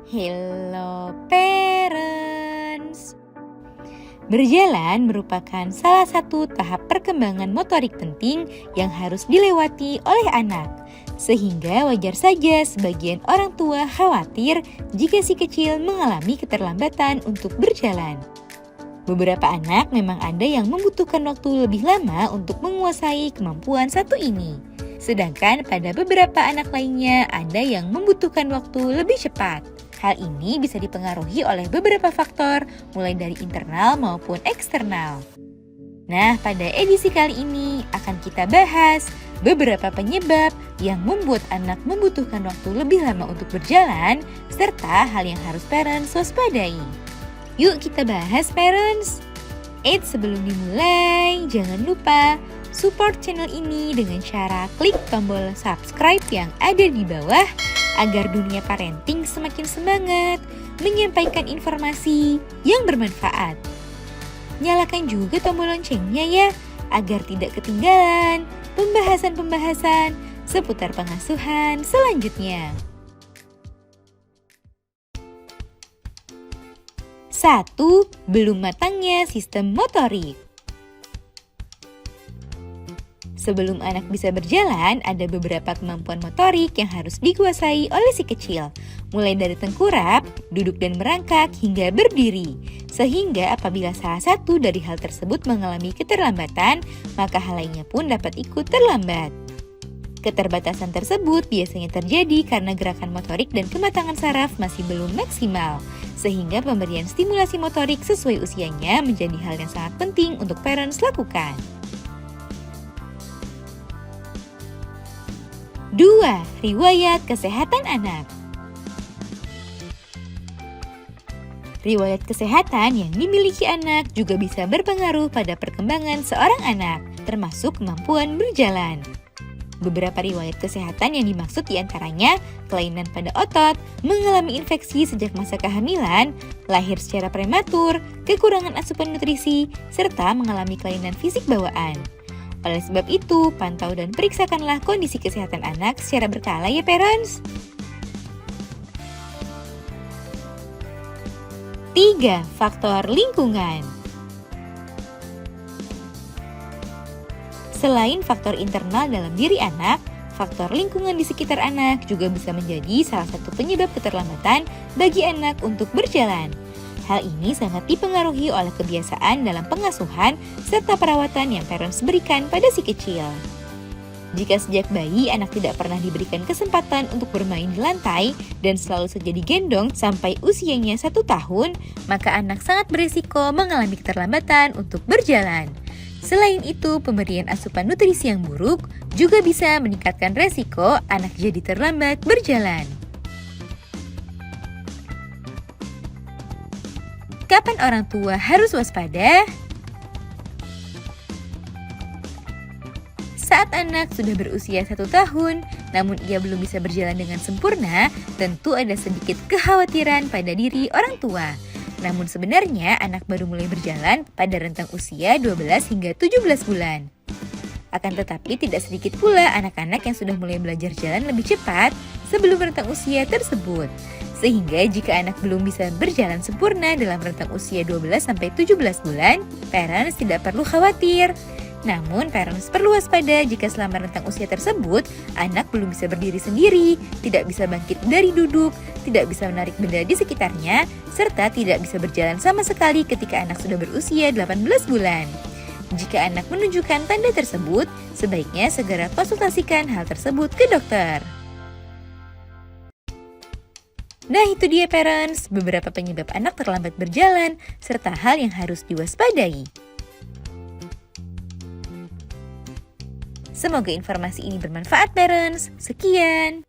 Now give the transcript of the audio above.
Hello parents. Berjalan merupakan salah satu tahap perkembangan motorik penting yang harus dilewati oleh anak. Sehingga wajar saja sebagian orang tua khawatir jika si kecil mengalami keterlambatan untuk berjalan. Beberapa anak memang ada yang membutuhkan waktu lebih lama untuk menguasai kemampuan satu ini. Sedangkan pada beberapa anak lainnya ada yang membutuhkan waktu lebih cepat. Hal ini bisa dipengaruhi oleh beberapa faktor, mulai dari internal maupun eksternal. Nah, pada edisi kali ini akan kita bahas beberapa penyebab yang membuat anak membutuhkan waktu lebih lama untuk berjalan, serta hal yang harus parents waspadai. Yuk kita bahas parents! Sebelum dimulai, jangan lupa support channel ini dengan cara klik tombol subscribe yang ada di bawah agar dunia parenting semakin semangat menyampaikan informasi yang bermanfaat. Nyalakan juga tombol loncengnya ya, agar tidak ketinggalan pembahasan-pembahasan seputar pengasuhan selanjutnya. 1. Belum matangnya sistem motorik. Sebelum anak bisa berjalan, ada beberapa kemampuan motorik yang harus dikuasai oleh si kecil, mulai dari tengkurap, duduk dan merangkak, hingga berdiri. Sehingga apabila salah satu dari hal tersebut mengalami keterlambatan, maka hal lainnya pun dapat ikut terlambat. Keterbatasan tersebut biasanya terjadi karena gerakan motorik dan kematangan saraf masih belum maksimal, sehingga pemberian stimulasi motorik sesuai usianya menjadi hal yang sangat penting untuk parents lakukan. 2. Riwayat kesehatan anak. Riwayat kesehatan yang dimiliki anak juga bisa berpengaruh pada perkembangan seorang anak, termasuk kemampuan berjalan. Beberapa riwayat kesehatan yang dimaksud diantaranya kelainan pada otot, mengalami infeksi sejak masa kehamilan, lahir secara prematur, kekurangan asupan nutrisi, serta mengalami kelainan fisik bawaan. Oleh sebab itu, pantau dan periksakanlah kondisi kesehatan anak secara berkala ya parents. 3. Faktor lingkungan. Selain faktor internal dalam diri anak, faktor lingkungan di sekitar anak juga bisa menjadi salah satu penyebab keterlambatan bagi anak untuk berjalan. Hal ini sangat dipengaruhi oleh kebiasaan dalam pengasuhan serta perawatan yang parents berikan pada si kecil. Jika sejak bayi anak tidak pernah diberikan kesempatan untuk bermain di lantai dan selalu saja digendong sampai usianya 1 tahun, maka anak sangat berisiko mengalami keterlambatan untuk berjalan. Selain itu, pemberian asupan nutrisi yang buruk juga bisa meningkatkan resiko anak jadi terlambat berjalan. Kapan orang tua harus waspada? Saat anak sudah berusia 1 tahun, namun ia belum bisa berjalan dengan sempurna, tentu ada sedikit kekhawatiran pada diri orang tua. Namun sebenarnya anak baru mulai berjalan pada rentang usia 12 hingga 17 bulan. Akan tetapi tidak sedikit pula anak-anak yang sudah mulai belajar jalan lebih cepat sebelum rentang usia tersebut. Sehingga jika anak belum bisa berjalan sempurna dalam rentang usia 12-17 bulan, parents tidak perlu khawatir. Namun, parents perlu waspada jika selama rentang usia tersebut, anak belum bisa berdiri sendiri, tidak bisa bangkit dari duduk, tidak bisa menarik benda di sekitarnya, serta tidak bisa berjalan sama sekali ketika anak sudah berusia 18 bulan. Jika anak menunjukkan tanda tersebut, sebaiknya segera konsultasikan hal tersebut ke dokter. Nah itu dia parents, beberapa penyebab anak terlambat berjalan, serta hal yang harus diwaspadai. Semoga informasi ini bermanfaat parents. Sekian.